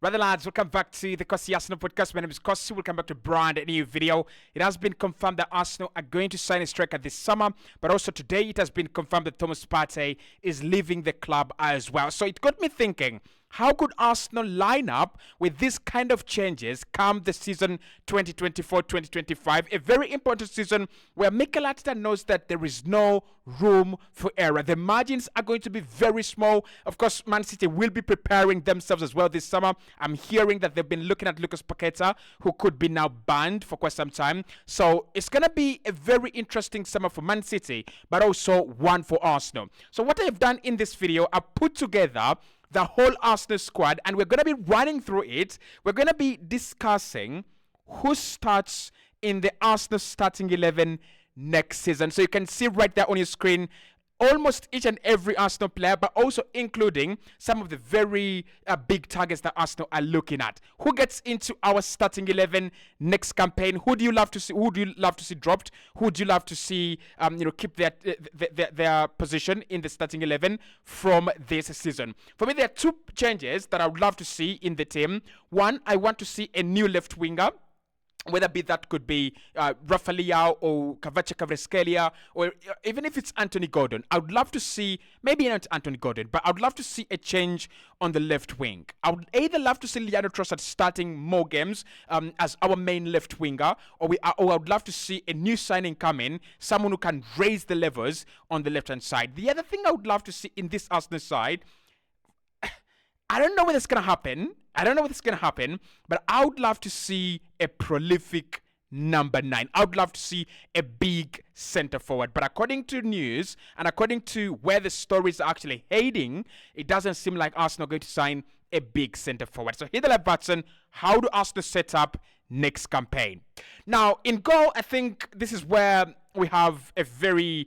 Brother lads, welcome back to the Cossy Arsenal podcast. My name is Cossy. Welcome back to brand new video. It has been confirmed that Arsenal are going to sign a striker this summer, but also today it has been confirmed that Thomas Partey is leaving the club as well. So it got me thinking, how could Arsenal line up with this kind of changes come the season 2024-2025? A very important season where Mikel Arteta knows that there is no room for error. The margins are going to be very small. Of course, Man City will be preparing themselves as well this summer. I'm hearing that they've been looking at Lucas Paqueta, who could be now banned for quite some time. So it's going to be a very interesting summer for Man City, but also one for Arsenal. So what I've done in this video, I've put together the whole Arsenal squad, and we're going to be running through it. We're going to be discussing who starts in the Arsenal starting 11 next season. So you can see right there on your screen almost each and every Arsenal player, but also including some of the very big targets that Arsenal are looking at. Who gets into our starting 11 next campaign? Who do you love to see? Who do you love to see dropped? Who do you love to see keep their position in the starting 11 from this season? For me, there are two changes that I would love to see in the team. One, I want to see a new left winger. Whether that could be Rafa Leao or Kvaratskhelia Kvaratskhelia, or even if it's Anthony Gordon. I would love to see, maybe not Anthony Gordon, but I would love to see a change on the left wing. I would either love to see Leandro Trossard starting more games as our main left winger, or I would love to see a new signing come in, someone who can raise the levels on the left-hand side. The other thing I would love to see in this Arsenal side, I don't know whether it's going to happen. But I would love to see a prolific number 9. I would love to see a big center forward. But according to news and according to where the stories are actually heading, it doesn't seem like Arsenal are going to sign a big center forward. So hit the like button. How do Arsenal set up next campaign? Now, in goal, I think this is where we have a very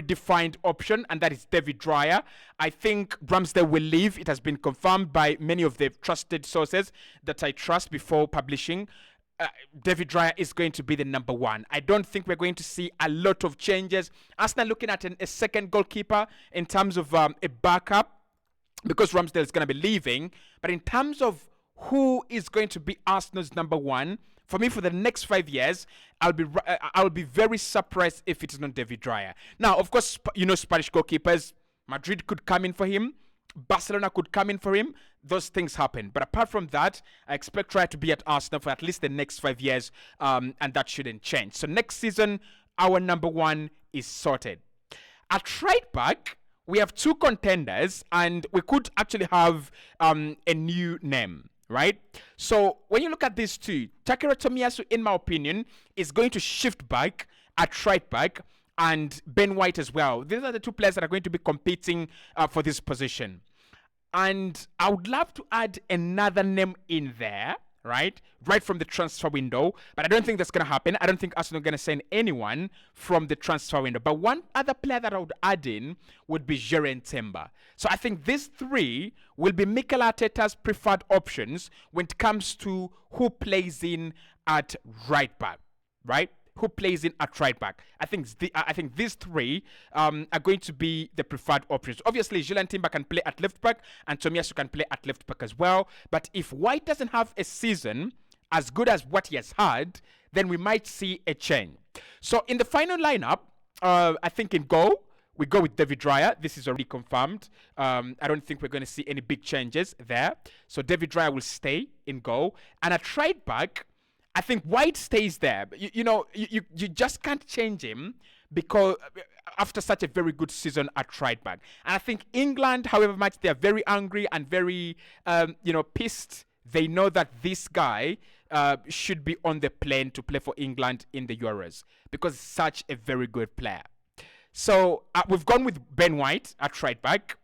defined option, and that is David Raya. I think Ramsdale will leave. It has been confirmed by many of the trusted sources that I trust before publishing. David Raya is going to be the number 1. I don't think we're going to see a lot of changes. Arsenal looking at a second goalkeeper in terms of a backup, because Ramsdale is going to be leaving. But in terms of who is going to be Arsenal's number 1, for me, for the next 5 years, I'll be very surprised if it's not David Raya. Now, of course, Spanish goalkeepers, Madrid could come in for him. Barcelona could come in for him. Those things happen. But apart from that, I expect Raya to be at Arsenal for at least the next 5 years, and that shouldn't change. So next season, our number 1 is sorted. At right back, we have 2 contenders, and we could actually have a new name. Right? So when you look at these two, Takehiro Tomiyasu, in my opinion, is going to shift back at right back, and Ben White as well. These are the 2 players that are going to be competing for this position. And I would love to add another name in there, right from the transfer window, but I don't think that's going to happen. I don't think Arsenal are going to sign anyone from the transfer window. But one other player that I would add in would be Jurriën Timber. So I think these 3 will be Mikel Arteta's preferred options when it comes to who plays in at right back, right? Who plays in at right back. I think these 3 are going to be the preferred options. Obviously, Jurriën Timber can play at left back, and Tomiyasu can play at left back as well. But if White doesn't have a season as good as what he has had, then we might see a change. So in the final lineup, I think in goal, we go with David Raya. This is already confirmed. I don't think we're going to see any big changes there. So David Raya will stay in goal. And at right back, I think White stays there. You just can't change him because after such a very good season at right back. And I think England, however much they're very angry and very pissed, they know that this guy should be on the plane to play for England in the Euros because he's such a very good player. So we've gone with Ben White at right back,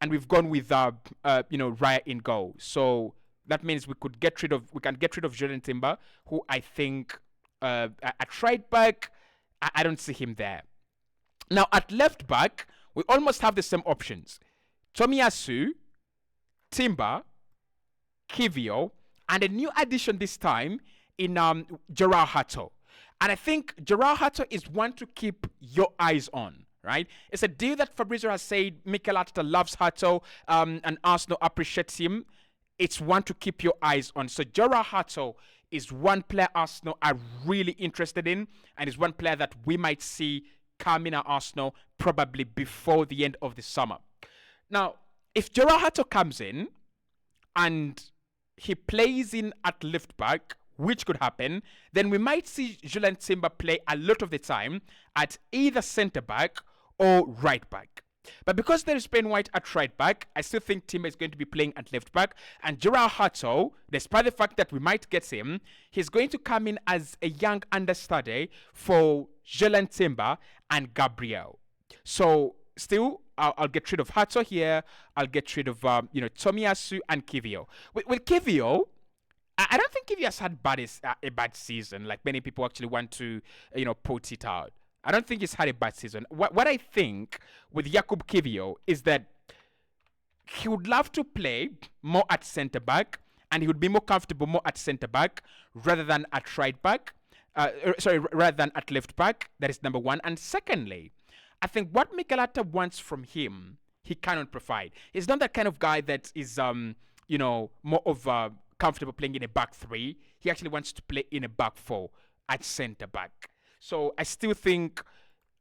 and we've gone with Raya in goal. So that means we can get rid of Jurriën Timber, who I think at right back, I don't see him there. Now at left back, we almost have the same options: Tomiyasu, Timber, Kivio, and a new addition this time in João Hato. And I think João Hato is one to keep your eyes on. Right? It's a deal that Fabrizio has said Mikel Arteta loves Hato, and Arsenal appreciates him. it's one to keep your eyes on. So Jorah Hato is one player Arsenal are really interested in, and is one player that we might see come in at Arsenal probably before the end of the summer. Now, if Jorah Hato comes in and he plays in at left back, which could happen, then we might see Julian Timber play a lot of the time at either centre back or right back. But because there is Ben White at right back, I still think Timber is going to be playing at left back. And Jorah Hato, despite the fact that we might get him, he's going to come in as a young understudy for Julian Timber and Gabriel. So still, I'll get rid of Hato here. I'll get rid of Tomiyasu and Kivio. With Kivio, I don't think Kivio has had a bad season. Like many people actually want to put it out. I don't think he's had a bad season. What I think with Jakub Kivio is that he would love to play more at centre back, and he would be more comfortable more at centre back rather than at right back. Rather than at left back. That is number one. And secondly, I think what Mikel Arteta wants from him, he cannot provide. He's not that kind of guy that is, more of comfortable playing in a back three. He actually wants to play in a back four at centre back. So I still think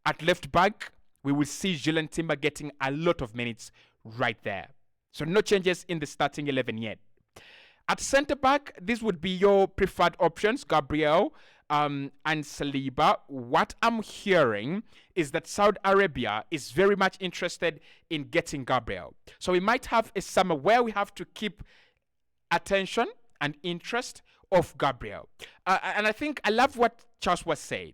at left back, we will see Julian Timber getting a lot of minutes right there. So no changes in the starting 11 yet. At centre back, this would be your preferred options, Gabriel and Saliba. What I'm hearing is that Saudi Arabia is very much interested in getting Gabriel. So we might have a summer where we have to keep attention and interest of Gabriel. And I think I love what Charles was saying.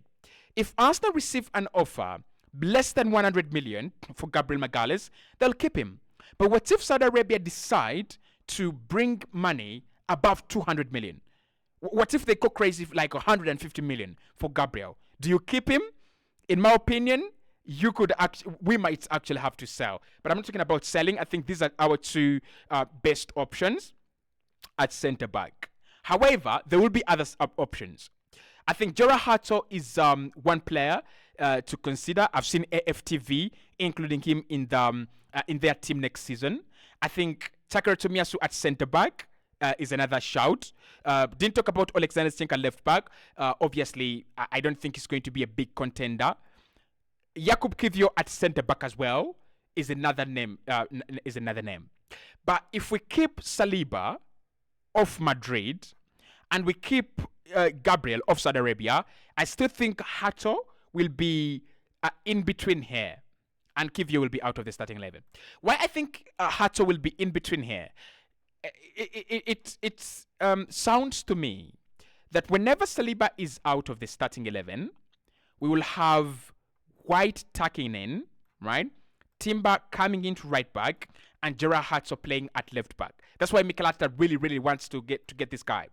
If Arsenal receive an offer less than 100 million for Gabriel Magalhaes, they'll keep him. But what if Saudi Arabia decide to bring money above 200 million? What if they go crazy like 150 million for Gabriel? Do you keep him? In my opinion, we might actually have to sell. But I'm not talking about selling. I think these are our two best options at centre back. However, there will be other options. I think Jorah Hato is one player to consider. I've seen AFTV including him in their team next season. I think Takara Tomiyasu at centre back is another shout. Didn't talk about Alexander Zinchenko left back. Obviously, I don't think he's going to be a big contender. Jakub Kivio at centre back as well is another name. But if we keep Saliba of Madrid and we keep Gabriel of Saudi Arabia, I still think Hato will be in between here and Kivio will be out of the starting 11. Why I think Hato will be in between here, it sounds to me that whenever Saliba is out of the starting 11, we will have White tucking in, right? Timber coming into right back and Jorah Hato playing at left back. That's why Mikel Arteta really, really wants to get this guy.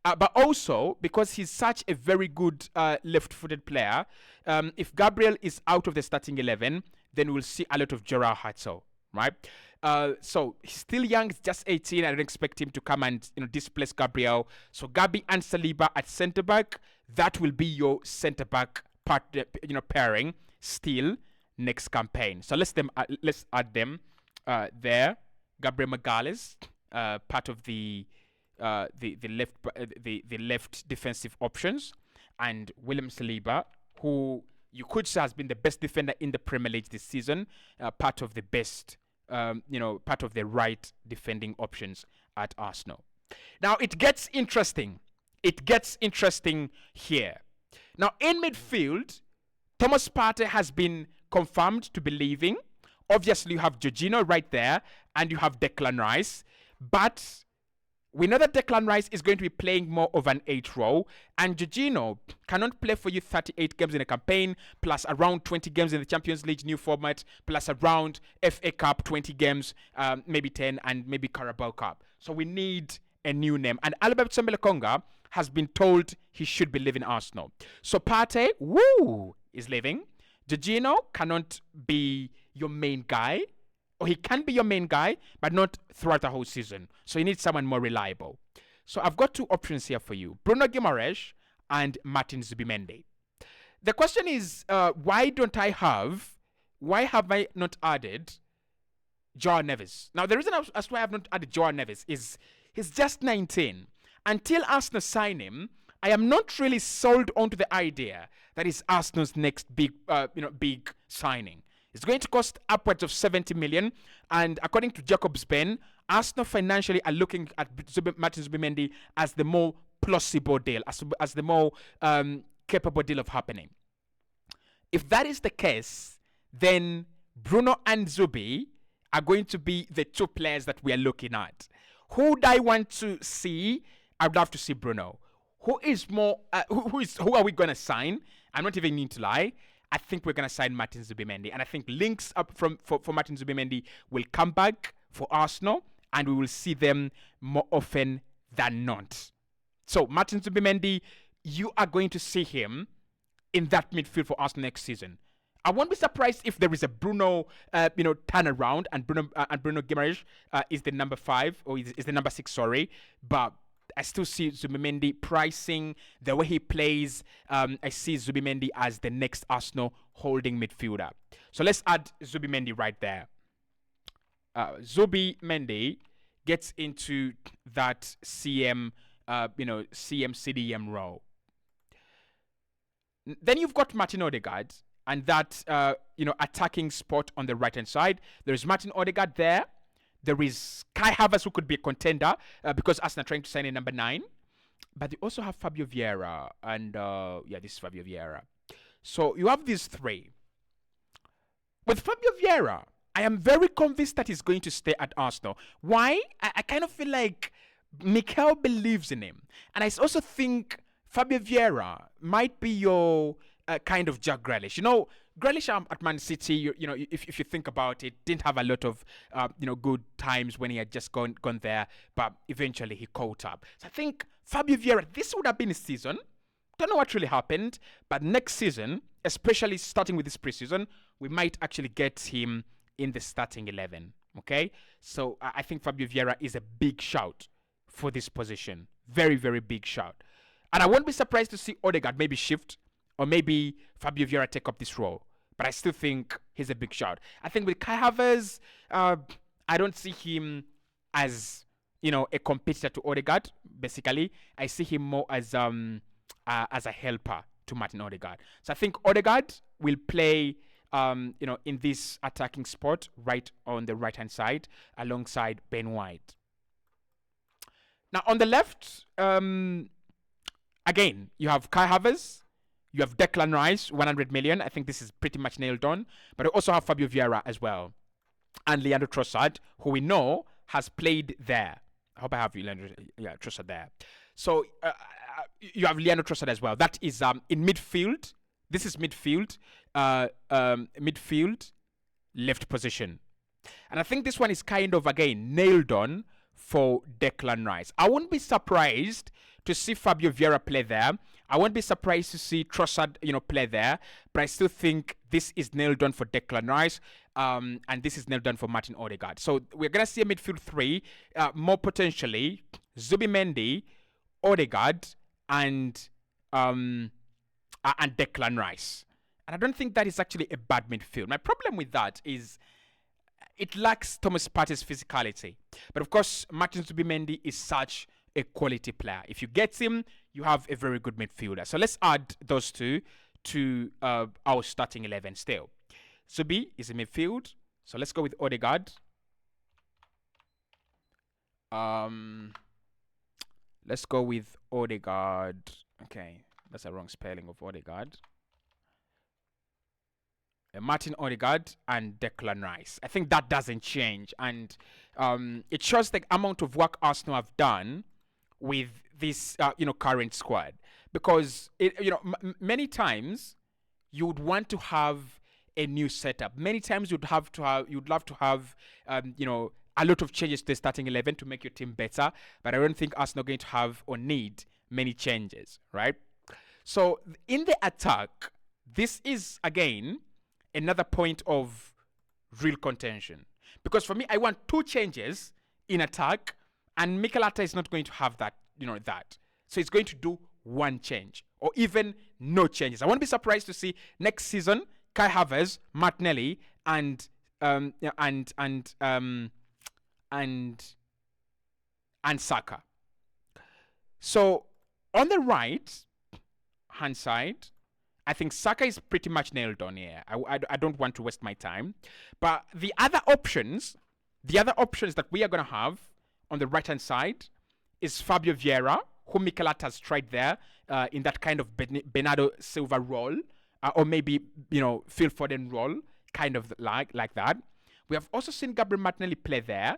But also, because he's such a very good left-footed player, if Gabriel is out of the starting 11, then we'll see a lot of Jorah Hato, right? So he's still young, he's just 18. I don't expect him to come and displace Gabriel. So Gabi and Saliba at centre-back, that will be your centre-back pairing still next campaign. So let's add them there. Gabriel Magalhaes, part of the left defensive options, and William Saliba, who you could say has been the best defender in the Premier League this season, part of the best, part of the right defending options at Arsenal. Now it gets interesting. It gets interesting here. Now in midfield, Thomas Partey has been confirmed to be leaving. Obviously, you have Jorginho right there, and you have Declan Rice. But we know that Declan Rice is going to be playing more of an 8 role, and Jorginho cannot play for you 38 games in a campaign, plus around 20 games in the Champions League new format, plus around FA Cup 20 games, maybe 10, and maybe Carabao Cup. So we need a new name. And Albert Sembele-Konga has been told he should be leaving Arsenal. So Partey, is leaving. Jorginho cannot be your main guy, or he can be your main guy, but not throughout the whole season. So you need someone more reliable. So I've got two options here for you: Bruno Guimaraes and Martin Zubimendi. The question is, why have I not added Joao Neves? Now, the reason as to why I have not added Joao Neves is He's just 19. Until Arsenal sign him, I am not really sold onto the idea that is Arsenal's next big signing. It's going to cost upwards of 70 million, and according to Jacob's Ben, Arsenal financially are looking at Martin Zubimendi as the more plausible deal, as the more capable deal of happening. If that is the case, then Bruno and Zubi are going to be the two players that we are looking at. Who would I want to see? I'd love to see Bruno. Who are we going to sign? I'm not even need to lie. I think we're going to sign Martin Zubimendi. And I think links up for Martin Zubimendi will come back for Arsenal, and we will see them more often than not. So Martin Zubimendi, you are going to see him in that midfield for Arsenal next season. I won't be surprised if there is a Bruno, turnaround, and Bruno Guimaraes is the number 5 or is the number 6. Sorry, but I still see Zubimendi pricing the way he plays. I see Zubimendi as the next Arsenal holding midfielder. So let's add Zubimendi right there. Zubimendi gets into that CM CDM role. Then you've got Martin Odegaard and that attacking spot on the right hand side. There is Martin Odegaard there. There is Kai Havertz, who could be a contender because Arsenal are trying to sign a number 9. But they also have Fabio Vieira. And this is Fabio Vieira. So you have these 3. With Fabio Vieira, I am very convinced that he's going to stay at Arsenal. Why? I kind of feel like Mikel believes in him. And I also think Fabio Vieira might be your kind of Jack Grealish. Grealish at Man City, if you think about it, didn't have a lot of, good times when he had just gone there, but eventually he caught up. So I think Fabio Vieira, this would have been his season. Don't know what really happened, but next season, especially starting with this preseason, we might actually get him in the starting 11. Okay, so I think Fabio Vieira is a big shout for this position, very, very big shout, and I won't be surprised to see Odegaard maybe shift or maybe Fabio Vieira take up this role. But I still think he's a big shout. I think with Kai Havertz, I don't see him as, a competitor to Odegaard, basically. I see him more as a helper to Martin Odegaard. So I think Odegaard will play, in this attacking spot right on the right-hand side alongside Ben White. Now, on the left, again, you have Kai Havertz. You have Declan Rice, 100 million. I think this is pretty much nailed on. But you also have Fabio Vieira as well. And Leandro Trossard, who we know has played there. I hope I have Leandro Trossard there. So you have Leandro Trossard as well. That is in midfield. This is midfield. Midfield, left position. And I think this one is kind of, again, nailed on for Declan Rice. I wouldn't be surprised to see Fabio Vieira play there. I won't be surprised to see Trossard, play there. But I still think this is nailed on for Declan Rice. And this is nailed on for Martin Odegaard. So we're going to see a midfield 3, more potentially Zubimendi, Odegaard, and Declan Rice. And I don't think that is actually a bad midfield. My problem with that is it lacks Thomas Partey's physicality. But of course, Martin Zubimendi is such a quality player. If you get him, you have a very good midfielder. So let's add those two to our starting 11 still. Zubi is in midfield. So let's go with Odegaard. Let's go with Odegaard. Okay, that's a wrong spelling of Odegaard. Martin Odegaard and Declan Rice. I think that doesn't change, and it shows the amount of work Arsenal have done with this, current squad. Because many times you would want to have a new setup. Many times you'd love to have, a lot of changes to the starting 11 to make your team better. But I don't think Arsenal are going to have or need many changes, right? So in the attack, this is again another point of real contention. Because for me, I want 2 changes in attack, and Mikel Arteta is not going to have that, So he's going to do 1 change, or even no changes. I won't be surprised to see next season Kai Havertz, Martinelli, and and Saka. So on the right hand side, I think Saka is pretty much nailed on here. I don't want to waste my time. But the other options that we are going to have on the right hand side is Fabio Vieira, who Mikel Arteta has tried there in that kind of Bernardo Silva role, or maybe, Phil Foden role, kind of like that. We have also seen Gabriel Martinelli play there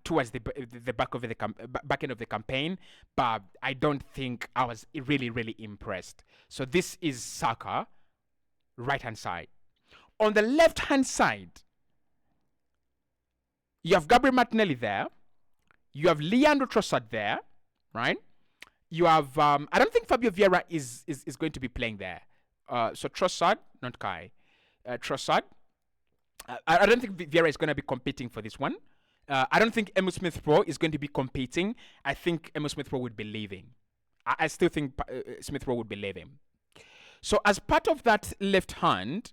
towards the back end of the campaign, but I don't think I was really, really impressed. So this is Saka, right hand side. On the left hand side, you have Gabriel Martinelli there. You have Leandro Trossard there, right? You have I don't think Fabio Vieira is going to be playing there. So Trossard, not Kai. Trossard. I don't think Vieira is going to be competing for this one. I don't think Emil Smith-Rowe is going to be competing. I think Emil Smith-Rowe would be leaving. I still think Smith-Rowe would be leaving. So as part of that left hand,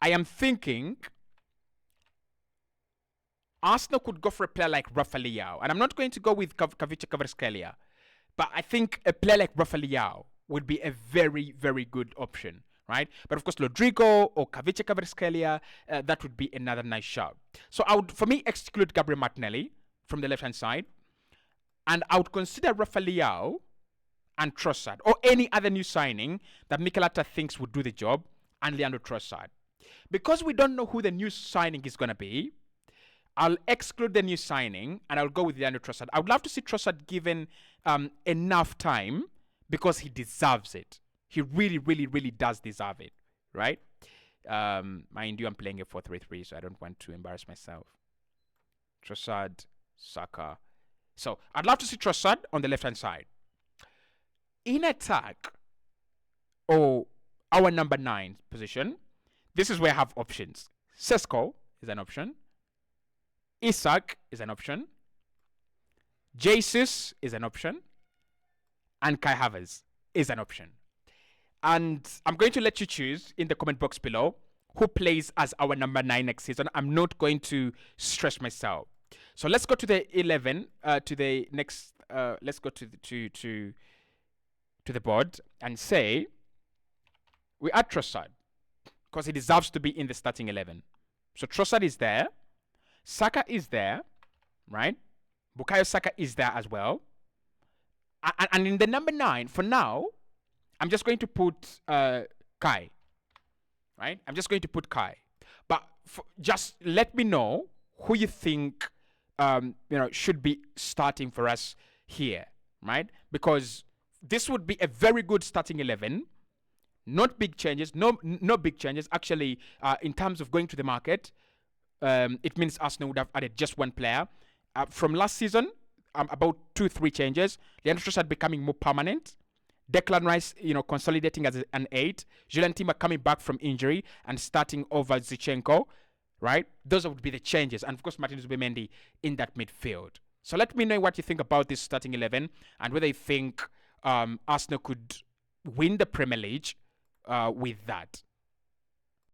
I am thinking Arsenal could go for a player like Rafa Leao. And I'm not going to go with Kavica Kvaratskhelia. But I think a player like Rafa Leao would be a very, very good option, right? But of course, Rodrigo or Kavica Kvaratskhelia, that would be another nice shout. So I would, for me, exclude Gabriel Martinelli from the left-hand side. And I would consider Rafa Leao and Trossard, or any other new signing that Mikel Arteta thinks would do the job, and Leandro Trossard. Because we don't know who the new signing is going to be, I'll exclude the new signing and I'll go with Leandro Trossard. I would love to see Trossard given enough time because he deserves it. He really, really, really does deserve it, right? Mind you, I'm playing a 4-3-3, so I don't want to embarrass myself. Trossard, Saka. So I'd love to see Trossard on the left-hand side. In attack, or our number 9 position, this is where I have options. Sesko is an option. Isak is an option. Jesus is an option. And Kai Havertz is an option. And I'm going to let you choose in the comment box below who plays as our number 9 next season. I'm not going to stress myself. So let's go to the 11, to the next, let's go to the board and say we add Trossard because he deserves to be in the starting 11. So Trossard is there. Saka is there, right? Bukayo Saka is there as well. And in the number 9, for now, I'm just going to put Kai, right? I'm just going to put Kai. But just let me know who you think should be starting for us here, right? Because this would be a very good starting 11. Not big changes, no big changes. Actually, in terms of going to the market, it means Arsenal would have added just one player. From last season, about 2-3 changes. Leandro Trossard becoming more permanent. Declan Rice, consolidating as an 8. Julian Timber coming back from injury and starting over Zinchenko, right? Those would be the changes. And of course, Martin Zubimendi in that midfield. So let me know what you think about this starting 11 and whether you think Arsenal could win the Premier League with that.